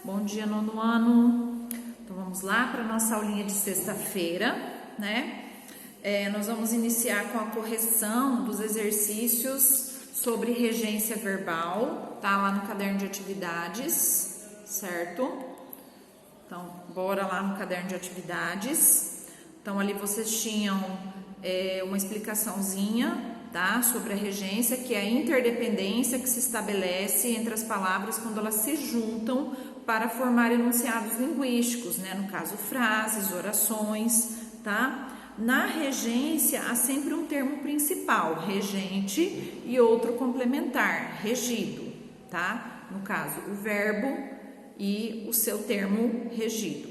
Bom dia, nono ano. Então vamos lá para a nossa aulinha de sexta-feira, né? Nós vamos iniciar com a correção dos exercícios sobre regência verbal, tá? Lá no caderno de atividades, certo? Então, bora lá no caderno de atividades. Então, ali vocês tinham uma explicaçãozinha, tá? Sobre a regência, que é a interdependência que se estabelece entre as palavras quando elas se juntam para formar enunciados linguísticos, né? No caso, frases, orações, tá? Na regência, há sempre um termo principal, regente, e outro complementar, regido, tá? No caso, o verbo e o seu termo regido.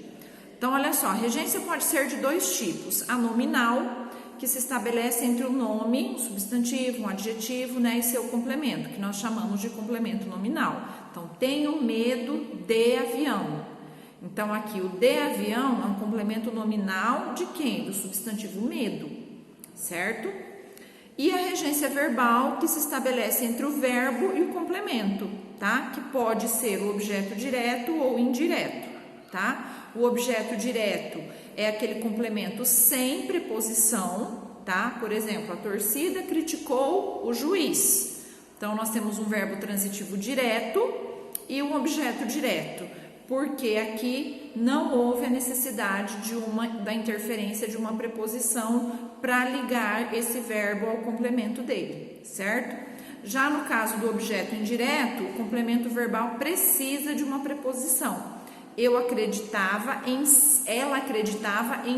Então, olha só, a regência pode ser de dois tipos, a nominal, que se estabelece entre o nome, um substantivo, um adjetivo, né, e seu complemento, que nós chamamos de complemento nominal. Então, tenho medo de avião. Então, aqui o de avião é um complemento nominal de quem? Do substantivo medo, certo? E a regência verbal, que se estabelece entre o verbo e o complemento, tá? Que pode ser o objeto direto ou indireto, tá? O objeto direto é aquele complemento sem preposição, tá? Por exemplo, a torcida criticou o juiz. Então, nós temos um verbo transitivo direto e um objeto direto, porque aqui não houve a necessidade da interferência de uma preposição para ligar esse verbo ao complemento dele, certo? Já no caso do objeto indireto, o complemento verbal precisa de uma preposição. Ela acreditava em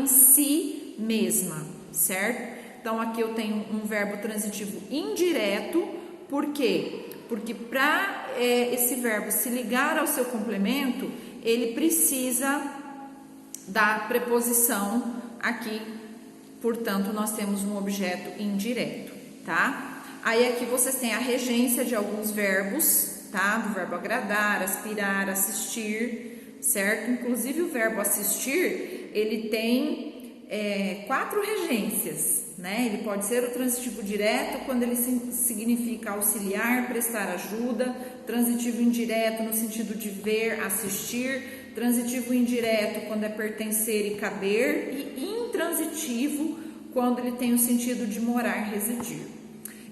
si mesma, certo? Então, aqui eu tenho um verbo transitivo indireto, por quê? Porque para esse verbo se ligar ao seu complemento, ele precisa da preposição aqui, portanto, nós temos um objeto indireto, tá? Aí aqui vocês têm a regência de alguns verbos, tá? Do verbo agradar, aspirar, assistir, certo? Inclusive o verbo assistir, ele tem 4 regências, né? Ele pode ser o transitivo direto quando ele significa auxiliar, prestar ajuda, transitivo indireto no sentido de ver, assistir, transitivo indireto quando é pertencer e caber, e intransitivo quando ele tem o sentido de morar, residir.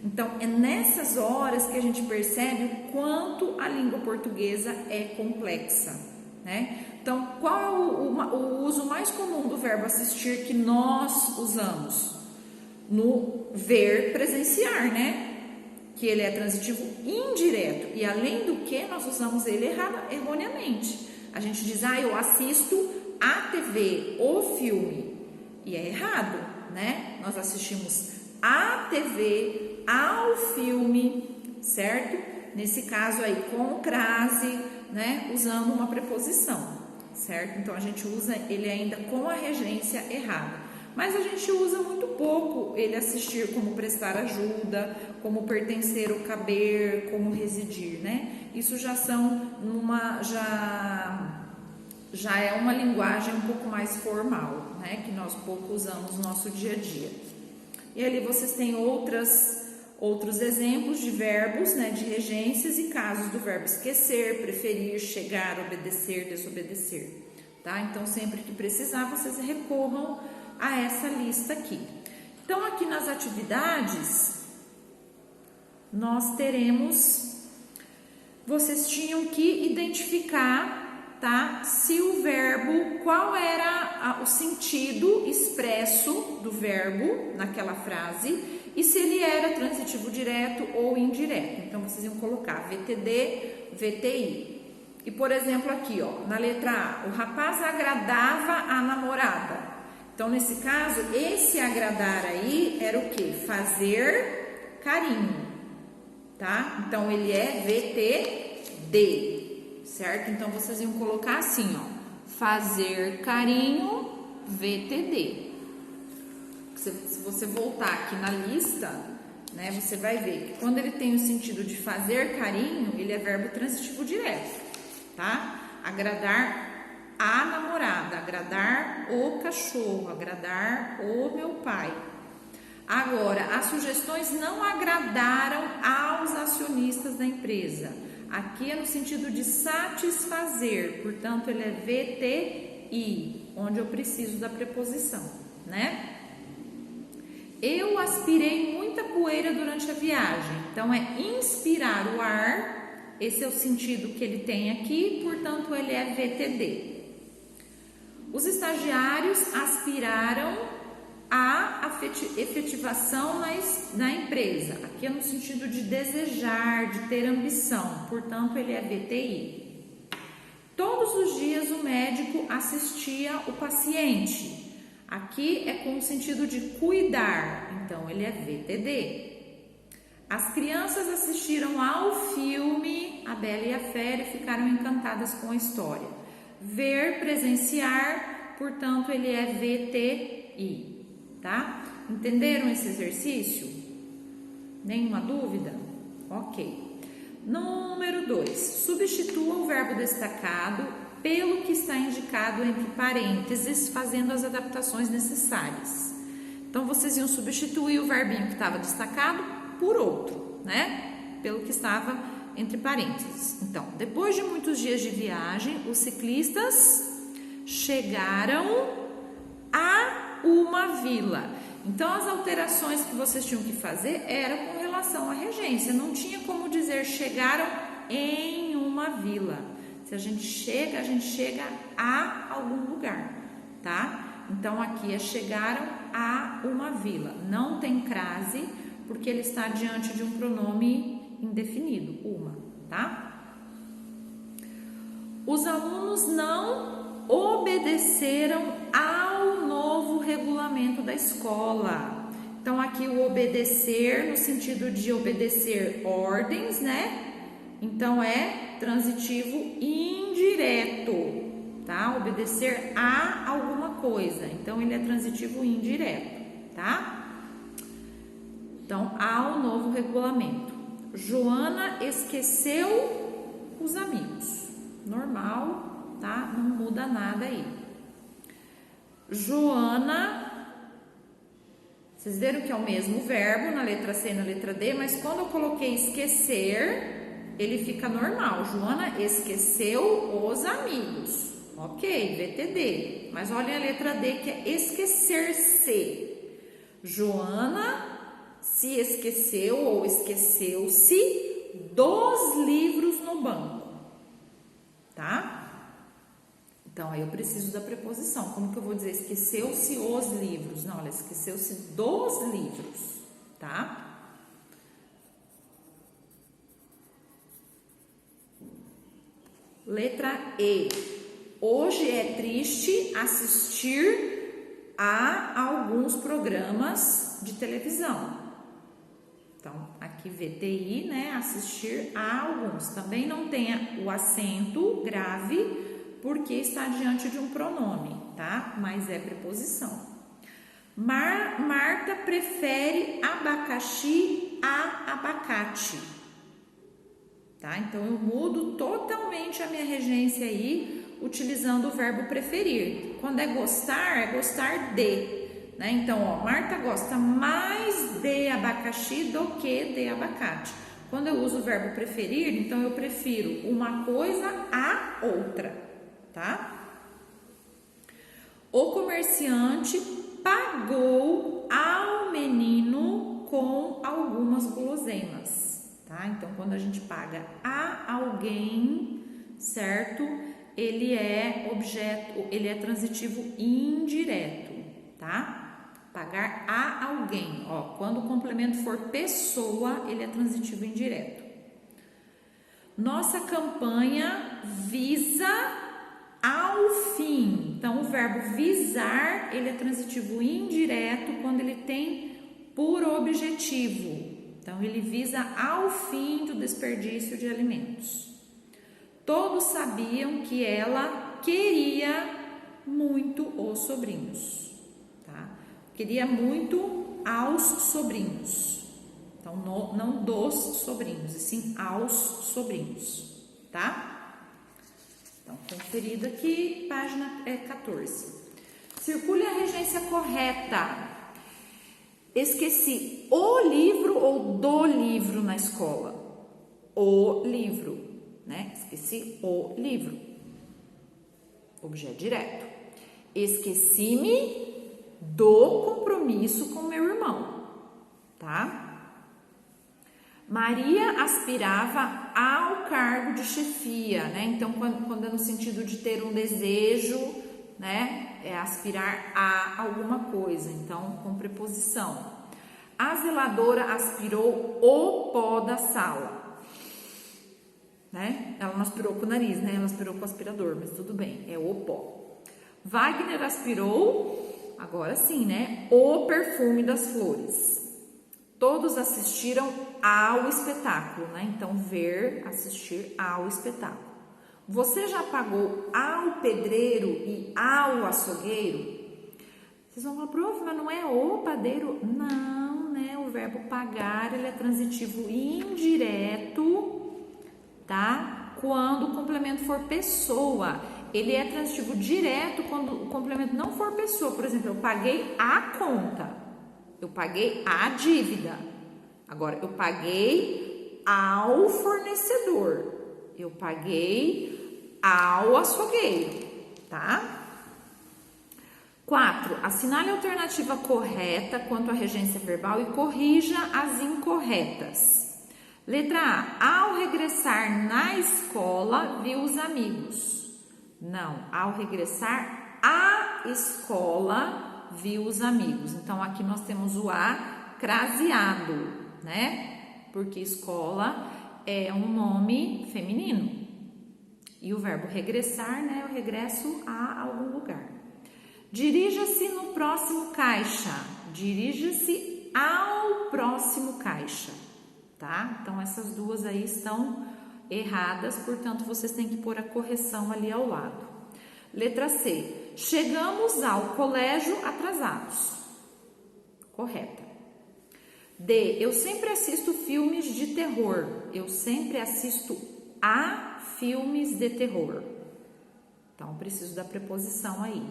Então, é nessas horas que a gente percebe o quanto a língua portuguesa é complexa, né? Então, qual é o uso mais comum do verbo assistir que nós usamos? No ver, presenciar, né? Que ele é transitivo indireto. E além do que, nós usamos ele erroneamente. A gente diz, eu assisto a TV, o filme. E é errado, né? Nós assistimos a TV, ao filme, certo? Nesse caso aí, com crase, né? Usando uma preposição, certo? Então, a gente usa ele ainda com a regência errada. Mas a gente usa muito pouco ele assistir como prestar ajuda, como pertencer ou caber, como residir, né? Isso já já é uma linguagem um pouco mais formal, né? Que nós pouco usamos no nosso dia a dia. E ali vocês têm outros exemplos de verbos, né? De regências e casos do verbo esquecer, preferir, chegar, obedecer, desobedecer, tá? Então, sempre que precisar, vocês recorram a essa lista aqui. Então, aqui nas atividades, nós teremos, vocês tinham que identificar, tá? Se o verbo, qual era o sentido expresso do verbo naquela frase e se ele era transitivo direto ou indireto. Então, vocês iam colocar VTD, VTI. E, por exemplo, aqui, ó, na letra A, o rapaz agradava a namorada. Então, nesse caso, esse agradar aí era o quê? Fazer carinho, tá? Então, ele é VTD, certo? Então, vocês iam colocar assim, ó, fazer carinho, VTD. Se você voltar aqui na lista, né, você vai ver que quando ele tem o sentido de fazer carinho, ele é verbo transitivo direto, tá? Agradar a namorada, agradar o cachorro, agradar o meu pai. Agora, as sugestões não agradaram aos acionistas da empresa. Aqui é no sentido de satisfazer, portanto, ele é VTI, onde eu preciso da preposição, né? Eu aspirei muita poeira durante a viagem. Então, é inspirar o ar. Esse é o sentido que ele tem aqui, portanto, ele é VTD. Os estagiários aspiraram a efetivação na empresa. Aqui é no sentido de desejar, de ter ambição. Portanto, ele é VTI. Todos os dias o médico assistia o paciente. Aqui é com o sentido de cuidar, então ele é VTD. As crianças assistiram ao filme A Bela e a Fera e ficaram encantadas com a história. Ver, presenciar, portanto ele é VTI, tá? Entenderam esse exercício? Nenhuma dúvida? Ok. Número 2. Substitua o verbo destacado pelo que está indicado entre parênteses, fazendo as adaptações necessárias. Então, vocês iam substituir o verbinho que estava destacado por outro, né? Pelo que estava entre parênteses. Então, depois de muitos dias de viagem, os ciclistas chegaram a uma vila. Então, as alterações que vocês tinham que fazer era com relação à regência. Não tinha como dizer chegaram em uma vila. Se a gente chega a algum lugar, tá? Então, aqui é chegaram a uma vila. Não tem crase, porque ele está diante de um pronome indefinido, uma, tá? Os alunos não obedeceram ao novo regulamento da escola. Então, aqui o obedecer no sentido de obedecer ordens, né? Então, é transitivo indireto, tá? Obedecer a alguma coisa. Então, ele é transitivo indireto, tá? Então, ao novo regulamento. Joana esqueceu os amigos. Normal, tá? Não muda nada aí. Joana, vocês viram que é o mesmo verbo na letra C e na letra D, mas quando eu coloquei esquecer, ele fica normal. Joana esqueceu os amigos. Ok, VTD. Mas olhem a letra D, que é esquecer-se. Joana se esqueceu ou esqueceu-se dos livros no banco. Tá? Então, aí eu preciso da preposição. Como que eu vou dizer esqueceu-se os livros? Não, ela esqueceu-se dos livros. Tá? Letra E. Hoje é triste assistir a alguns programas de televisão. Então, aqui VTI, né? Assistir a alguns. Também não tem o acento grave, porque está diante de um pronome, tá? Mas é preposição. Marta prefere abacaxi a abacate. Tá? Então, eu mudo totalmente a minha regência aí, utilizando o verbo preferir. Quando é gostar de. Né? Então, ó, Marta gosta mais de abacaxi do que de abacate. Quando eu uso o verbo preferir, então eu prefiro uma coisa a outra. Tá? O comerciante pagou ao menino com algumas guloseimas. Tá? Então, quando a gente paga a alguém, certo? Ele é objeto, ele é transitivo indireto, tá? Pagar a alguém, ó. Quando o complemento for pessoa, ele é transitivo indireto. Nossa campanha visa ao fim. Então, o verbo visar, ele é transitivo indireto quando ele tem por objetivo. Então, ele visa ao fim do desperdício de alimentos. Todos sabiam que ela queria muito os sobrinhos, tá? Queria muito aos sobrinhos. Então, não dos sobrinhos, e sim aos sobrinhos, tá? Então, conferido aqui, página 14. Circule a regência correta. Esqueci o livro ou do livro na escola? O livro. né? Esqueci o livro. Objeto direto. Esqueci-me do compromisso com meu irmão, tá? Maria aspirava ao cargo de chefia, né? Então, quando é no sentido de ter um desejo, né? É aspirar a alguma coisa, então, com preposição. A zeladora aspirou o pó da sala, né? Ela não aspirou com o nariz, né? Ela aspirou com o aspirador, mas tudo bem, é o pó. Wagner aspirou, agora sim, né? O perfume das flores. Todos assistiram ao espetáculo, né? Então, ver, assistir ao espetáculo. Você já pagou ao pedreiro e ao açougueiro? Vocês vão falar, prof, mas não é o padeiro? Não, né? O verbo pagar, ele é transitivo indireto, tá? Quando o complemento for pessoa. Ele é transitivo direto quando o complemento não for pessoa. Por exemplo, eu paguei a conta. Eu paguei a dívida. Agora, eu paguei ao fornecedor. Eu paguei ao açougueiro, tá? 4. Assinale a alternativa correta quanto à regência verbal e corrija as incorretas. Letra A. Ao regressar na escola, viu os amigos. Não. Ao regressar à escola, viu os amigos. Então, aqui nós temos o A craseado, né? Porque escola é um nome feminino. E o verbo regressar, né? Eu regresso a algum lugar. Dirija-se no próximo caixa. Dirija-se ao próximo caixa, tá? Então, essas duas aí estão erradas, portanto, vocês têm que pôr a correção ali ao lado. Letra C. Chegamos ao colégio atrasados. Correta. D. Eu sempre assisto filmes de terror. Eu sempre assisto a filmes de terror. Então, preciso da preposição aí.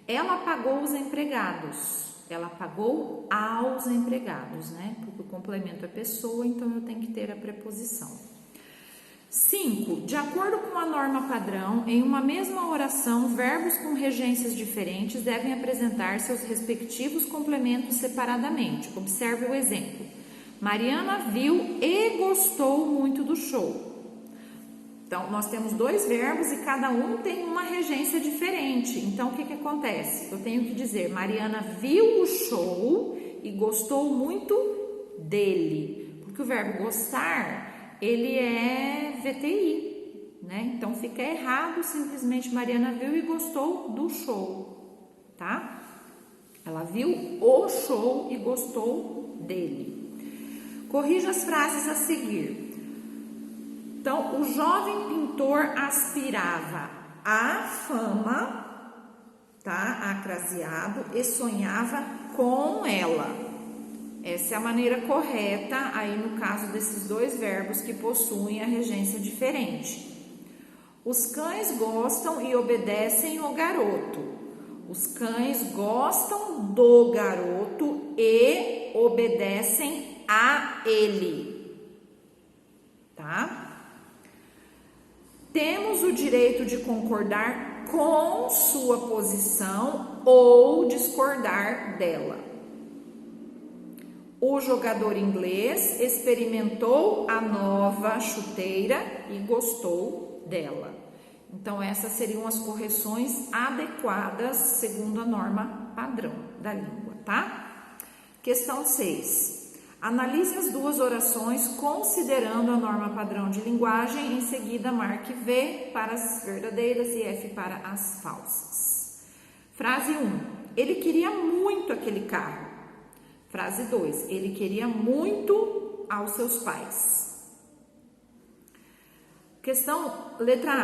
Ela pagou os empregados. Ela pagou aos empregados, né? Porque o complemento é pessoa, então eu tenho que ter a preposição. 5. De acordo com a norma padrão, em uma mesma oração, verbos com regências diferentes devem apresentar seus respectivos complementos separadamente. Observe o exemplo. Mariana viu e gostou muito do show. Então, nós temos dois verbos e cada um tem uma regência diferente. Então, o que acontece? Eu tenho que dizer, Mariana viu o show e gostou muito dele. Porque o verbo gostar, ele é VTI, né? Então, fica errado simplesmente Mariana viu e gostou do show, tá? Ela viu o show e gostou dele. Corrija as frases a seguir. Então, o jovem pintor aspirava à fama, tá? Acraseado, e sonhava com ela. Essa é a maneira correta aí no caso desses dois verbos que possuem a regência diferente. Os cães gostam e obedecem ao garoto. Os cães gostam do garoto e obedecem a ele, tá? Temos o direito de concordar com sua posição ou discordar dela. O jogador inglês experimentou a nova chuteira e gostou dela. Então, essas seriam as correções adequadas segundo a norma padrão da língua, tá? Questão 6. Analise as duas orações considerando a norma padrão de linguagem. Em seguida, marque V para as verdadeiras e F para as falsas. Frase 1. Ele queria muito aquele carro. Frase 2. Ele queria muito aos seus pais. Questão letra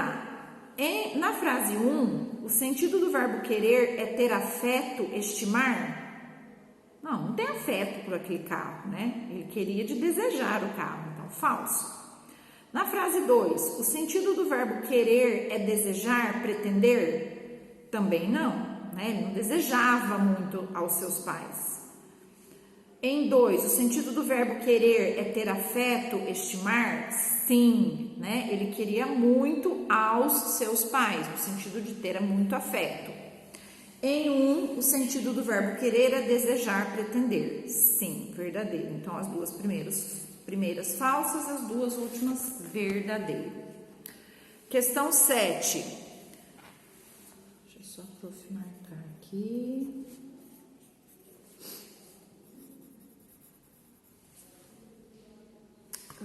A. Na frase 1, o sentido do verbo querer é ter afeto, estimar? Não tem afeto por aquele carro, né? Ele queria de desejar o carro, então falso. Na frase 2, o sentido do verbo querer é desejar, pretender? Também não, né? Ele não desejava muito aos seus pais. Em 2, o sentido do verbo querer é ter afeto, estimar? Sim, né? Ele queria muito aos seus pais, no sentido de ter muito afeto. Em 1, o sentido do verbo querer é desejar, pretender. Sim, verdadeiro. Então, as duas primeiras falsas, as duas últimas verdadeiro. Questão 7. Deixa eu só marcar aqui.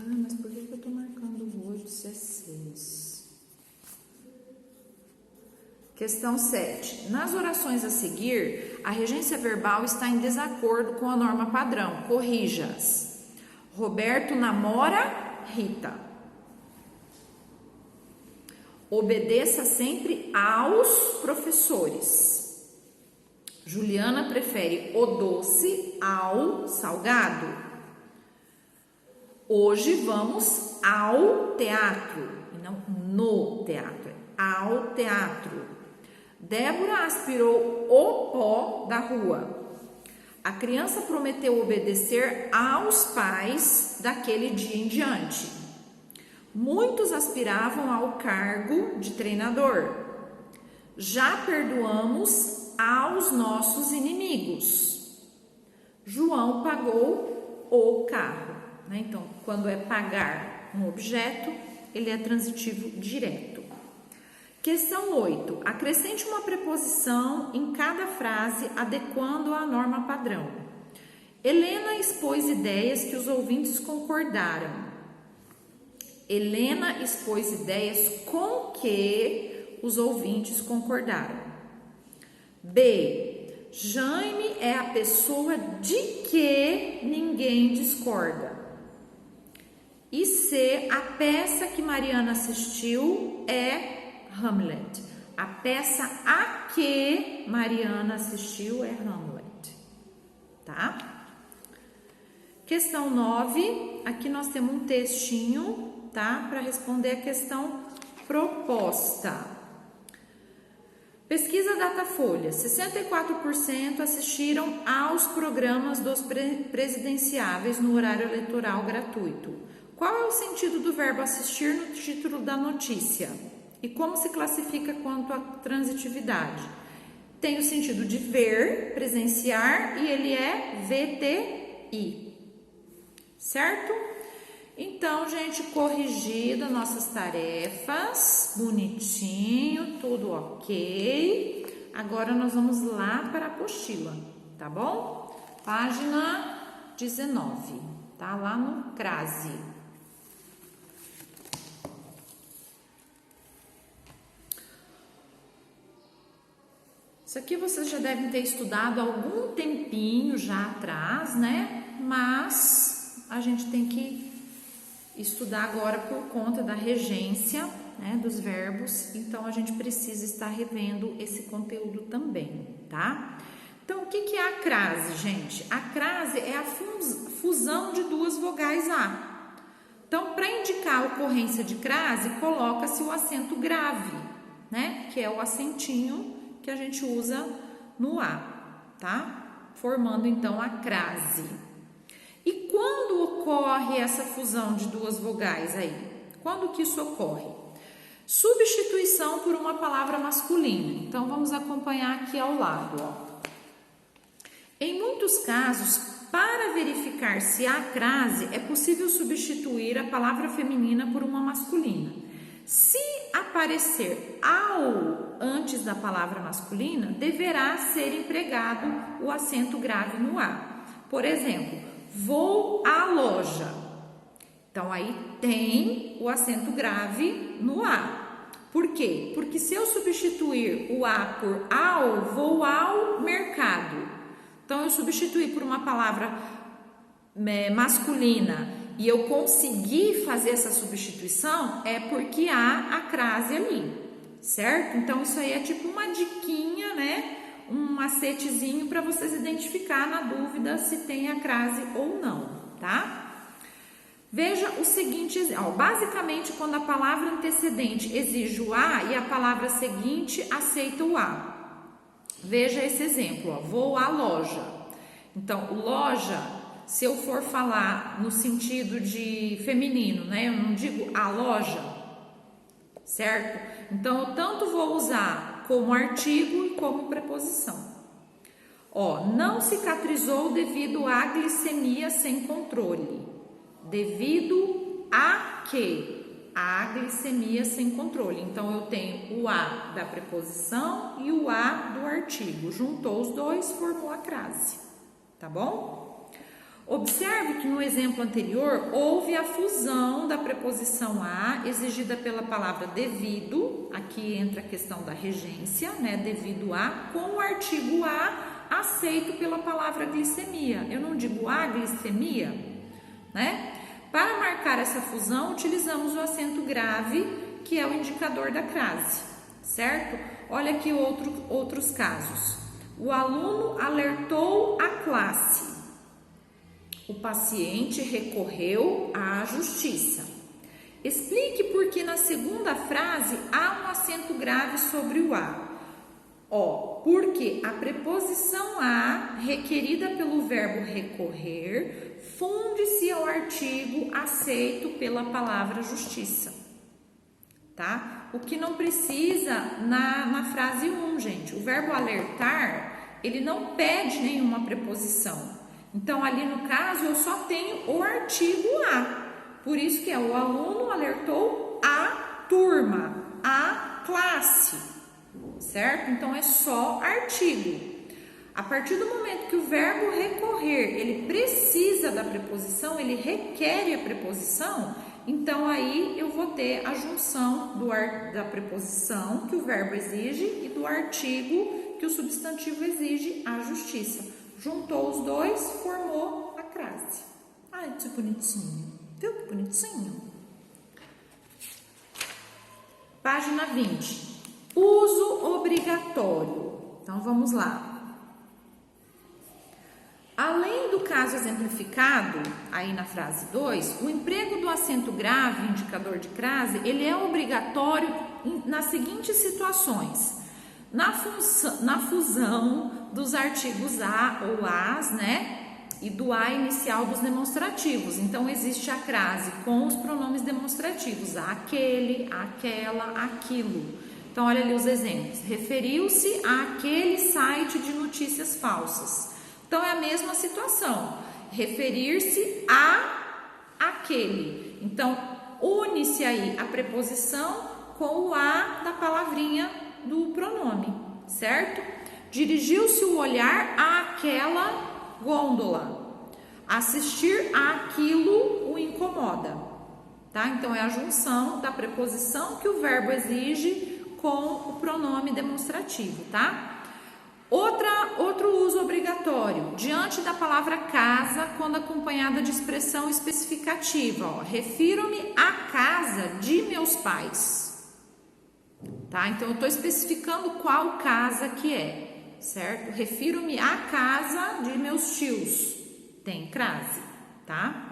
Mas por que eu tô marcando 8 se é 6? Questão 7. Nas orações a seguir, a regência verbal está em desacordo com a norma padrão. Corrija-as. Roberto namora Rita. Obedeça sempre aos professores. Juliana prefere o doce ao salgado. Hoje vamos ao teatro, e não no teatro, ao teatro. Débora aspirou o pó da rua. A criança prometeu obedecer aos pais daquele dia em diante. Muitos aspiravam ao cargo de treinador. Já perdoamos aos nossos inimigos. João pagou o carro. Então, quando é pagar um objeto, ele é transitivo direto. Questão 8. Acrescente uma preposição em cada frase adequando à norma padrão. Helena expôs ideias que os ouvintes concordaram. Helena expôs ideias com que os ouvintes concordaram. B. Jaime é a pessoa de que ninguém discorda. E C, a peça que Mariana assistiu é Hamlet. A peça a que Mariana assistiu é Hamlet. Tá? Questão 9, aqui nós temos um textinho, tá? Para responder a questão proposta. Pesquisa Datafolha, 64% assistiram aos programas dos presidenciáveis no horário eleitoral gratuito. Qual é o sentido do verbo assistir no título da notícia? E como se classifica quanto à transitividade? Tem o sentido de ver, presenciar, e ele é VTI. Certo? Então, gente, corrigida nossas tarefas, bonitinho, tudo ok. Agora nós vamos lá para a apostila, tá bom? Página 19, tá? Lá no CRASE. Isso aqui vocês já devem ter estudado há algum tempinho já atrás, né? Mas a gente tem que estudar agora por conta da regência, né, dos verbos, então a gente precisa estar revendo esse conteúdo também, tá? Então, o que é a crase, gente? A crase é a fusão de duas vogais A. Então, para indicar a ocorrência de crase, coloca-se o acento grave, né? Que é o acentinho que a gente usa no A, tá? Formando, então, a crase. E quando ocorre essa fusão de duas vogais aí? Quando que isso ocorre? Substituição por uma palavra masculina. Então, vamos acompanhar aqui ao lado, ó. Em muitos casos, para verificar se há crase, é possível substituir a palavra feminina por uma masculina. Se aparecer ao antes da palavra masculina, deverá ser empregado o acento grave no A. Por exemplo, vou à loja. Então, aí tem o acento grave no A. Por quê? Porque se eu substituir o A por ao, vou ao mercado. Então, eu substituir por uma palavra masculina e eu conseguir fazer essa substituição, é porque há a crase ali, certo? Então, isso aí é tipo uma diquinha, né? Um macetezinho para vocês identificar na dúvida se tem a crase ou não, tá? Veja o seguinte, ó, basicamente quando a palavra antecedente exige o A e a palavra seguinte aceita o A. Veja esse exemplo, ó, vou à loja. Então, loja se eu for falar no sentido de feminino, né? Eu não digo a loja, certo? Então, eu tanto vou usar como artigo e como preposição. Ó, não cicatrizou devido à glicemia sem controle. Devido a quê? A glicemia sem controle. Então, eu tenho o a da preposição e o a do artigo. Juntou os dois, formou a crase. Tá bom? Observe que no exemplo anterior, houve a fusão da preposição a, exigida pela palavra devido, aqui entra a questão da regência, né? Devido a, com o artigo a, aceito pela palavra glicemia. Eu não digo a glicemia, né? Para marcar essa fusão, utilizamos o acento grave, que é o indicador da crase, certo? Olha aqui outros casos. O aluno alertou a classe. O paciente recorreu à justiça. Explique por que na segunda frase há um acento grave sobre o a. Ó, porque a preposição a, requerida pelo verbo recorrer, funde-se ao artigo aceito pela palavra justiça, tá? O que não precisa na frase 1, gente. O verbo alertar, ele não pede nenhuma preposição. Então, ali no caso, eu só tenho o artigo a. Por isso que é o aluno alertou a turma, a classe, certo? Então, é só artigo. A partir do momento que o verbo recorrer, ele precisa da preposição, ele requer a preposição, então aí eu vou ter a junção da preposição que o verbo exige e do artigo que o substantivo exige, a justiça. Juntou os dois, formou a crase. Ai, que bonitinho. Viu que bonitinho? Página 20. Uso obrigatório. Então, vamos lá. Além do caso exemplificado, aí na frase 2, o emprego do acento grave, indicador de crase, ele é obrigatório nas seguintes situações. Na fusão dos artigos a ou as, né? E do a inicial dos demonstrativos. Então, existe a crase com os pronomes demonstrativos. Aquele, aquela, aquilo. Então, olha ali os exemplos. Referiu-se àquele site de notícias falsas. Então, é a mesma situação, referir-se a aquele. Então, une-se aí a preposição com o a da palavrinha do pronome, certo? Dirigiu-se o olhar àquela gôndola. Assistir àquilo o incomoda, tá? Então, é a junção da preposição que o verbo exige com o pronome demonstrativo, tá? Outro uso obrigatório, diante da palavra casa, quando acompanhada de expressão especificativa, ó, refiro-me à casa de meus pais, tá? Então, eu estou especificando qual casa que é, certo? Refiro-me à casa de meus tios, tem crase, tá?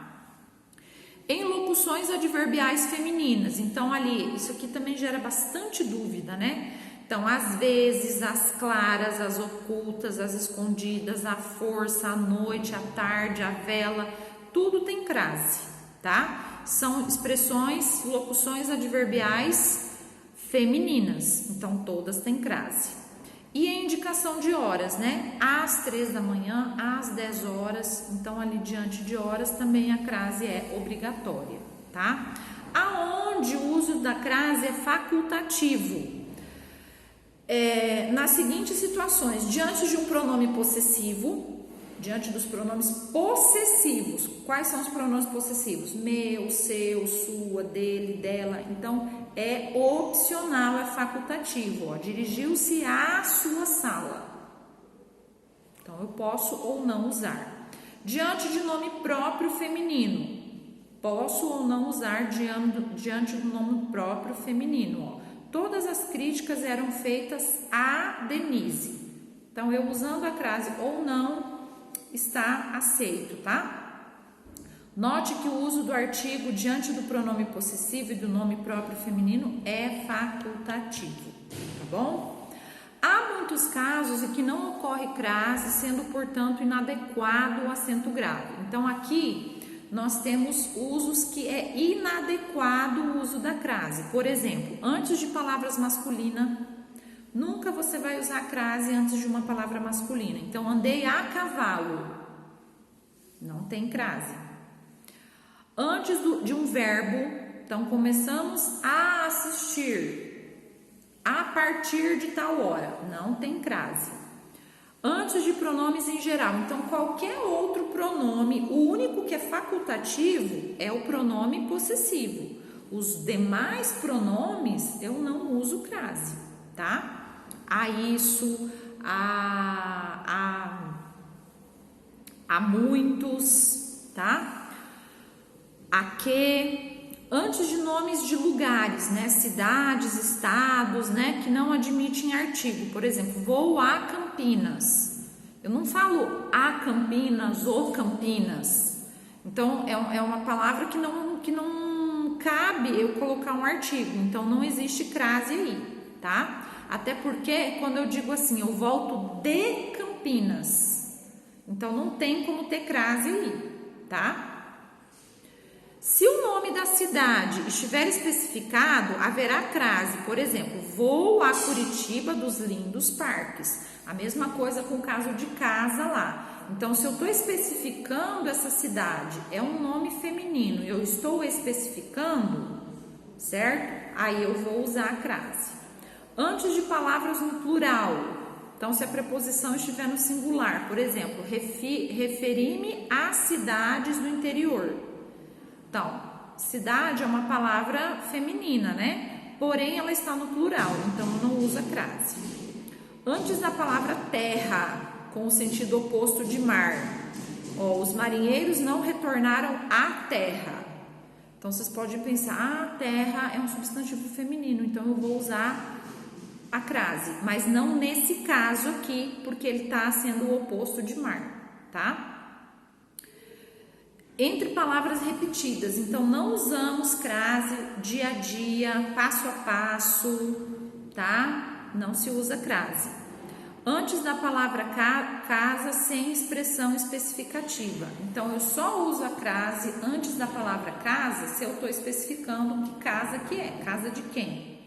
Em locuções adverbiais femininas, então ali, isso aqui também gera bastante dúvida, né? Então, às vezes, as claras, as ocultas, as escondidas, a força, a noite, a tarde, a vela, tudo tem crase, tá? São expressões, locuções adverbiais femininas, então todas têm crase. E a indicação de horas, né? Às 3 da manhã, às 10 horas, então ali diante de horas também a crase é obrigatória, tá? Aonde o uso da crase é facultativo? Nas seguintes situações, diante de um pronome possessivo, diante dos pronomes possessivos, quais são os pronomes possessivos? Meu, seu, sua, dele, dela. Então, é opcional, é facultativo. Dirigiu-se à sua sala. Então, eu posso ou não usar. Diante de nome próprio feminino, posso ou não usar diante do nome próprio feminino, Todas as críticas eram feitas a Denise. Então, eu usando a crase ou não, está aceito, tá? Note que o uso do artigo diante do pronome possessivo e do nome próprio feminino é facultativo, tá bom? Há muitos casos em que não ocorre crase, sendo, portanto, inadequado o acento grave. Então, aqui nós temos usos que é inadequado o uso da crase. Por exemplo, antes de palavras masculinas, nunca você vai usar crase antes de uma palavra masculina. Então, andei a cavalo, não tem crase. Antes de um verbo, então começamos a assistir. A partir de tal hora, não tem crase. Antes de pronomes em geral, então qualquer outro pronome, o único que é facultativo é o pronome possessivo. Os demais pronomes eu não uso crase, tá? A isso, a muitos, tá? A que... Antes de nomes de lugares, né, cidades, estados, né, que não admitem artigo. Por exemplo, vou a Campinas. Eu não falo a Campinas ou Campinas. Então, é uma palavra que não cabe eu colocar um artigo. Então, não existe crase aí, tá? Até porque, quando eu digo assim, eu volto de Campinas. Então, não tem como ter crase aí, tá? Se o nome da cidade estiver especificado, haverá crase. Por exemplo, vou a Curitiba dos lindos parques. A mesma coisa com o caso de casa lá. Então, se eu estou especificando essa cidade, é um nome feminino, eu estou especificando, certo? Aí eu vou usar a crase. Antes de palavras no plural. Então, se a preposição estiver no singular, por exemplo, referi-me a cidades do interior. Então, cidade é uma palavra feminina, né? Porém, ela está no plural, então não usa crase. Antes da palavra terra, com o sentido oposto de mar, os marinheiros não retornaram à terra. Então, vocês podem pensar, terra é um substantivo feminino, então eu vou usar a crase. Mas não nesse caso aqui, porque ele está sendo o oposto de mar, tá? Entre palavras repetidas, então não usamos crase dia a dia, passo a passo, tá? Não se usa crase. Antes da palavra casa, sem expressão especificativa. Então, eu só uso a crase antes da palavra casa se eu estou especificando que casa que é, casa de quem,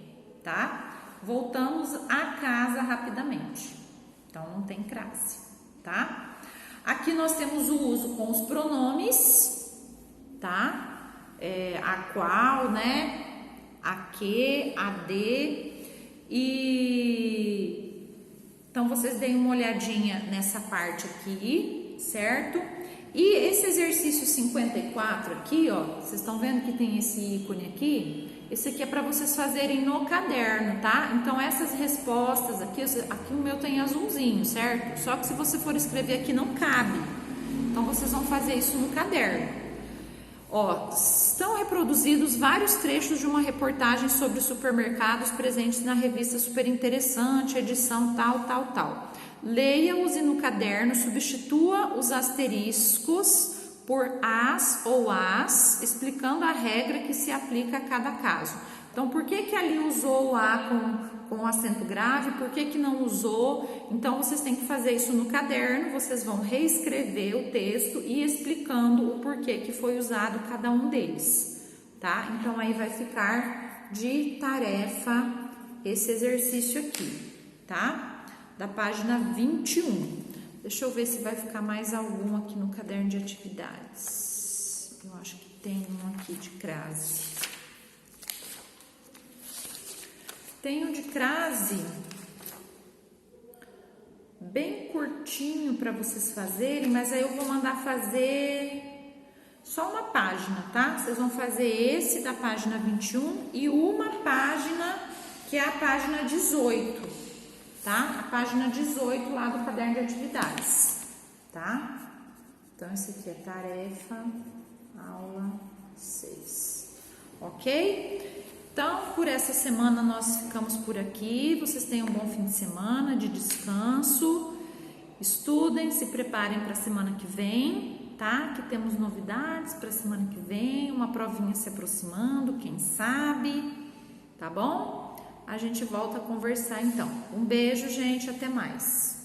tá? Voltamos à casa rapidamente. Então, não tem crase, tá? Aqui nós temos o uso com os pronomes, tá? A qual, né? A que, a de. E então vocês deem uma olhadinha nessa parte aqui, certo? E esse exercício 54 aqui, ó, vocês estão vendo que tem esse ícone aqui? Esse aqui é para vocês fazerem no caderno, tá? Então, essas respostas aqui o meu tem azulzinho, certo? Só que se você for escrever aqui, não cabe. Então, vocês vão fazer isso no caderno. Ó, estão reproduzidos vários trechos de uma reportagem sobre supermercados presentes na revista Super Interessante, edição tal. Leia-os e no caderno substitua os asteriscos por as ou as, explicando a regra que se aplica a cada caso. Então, por que ali usou o a com acento grave? Por que não usou? Então, vocês têm que fazer isso no caderno, vocês vão reescrever o texto e explicando o porquê que foi usado cada um deles, tá? Então, aí vai ficar de tarefa esse exercício aqui, tá? Da página 21. Deixa eu ver se vai ficar mais algum aqui no caderno de atividades. Eu acho que tem um aqui de crase. Tem um de crase bem curtinho para vocês fazerem, mas aí eu vou mandar fazer só uma página, tá? Vocês vão fazer esse da página 21 e uma página que é a página 18. Tá? A página 18 lá do caderno de atividades, tá? Então, esse aqui é tarefa, aula 6, ok? Então, por essa semana nós ficamos por aqui, vocês tenham um bom fim de semana, de descanso, estudem, se preparem para a semana que vem, tá? Que temos novidades para a semana que vem, uma provinha se aproximando, quem sabe, tá bom? a gente volta a conversar então. Um beijo, gente, até mais.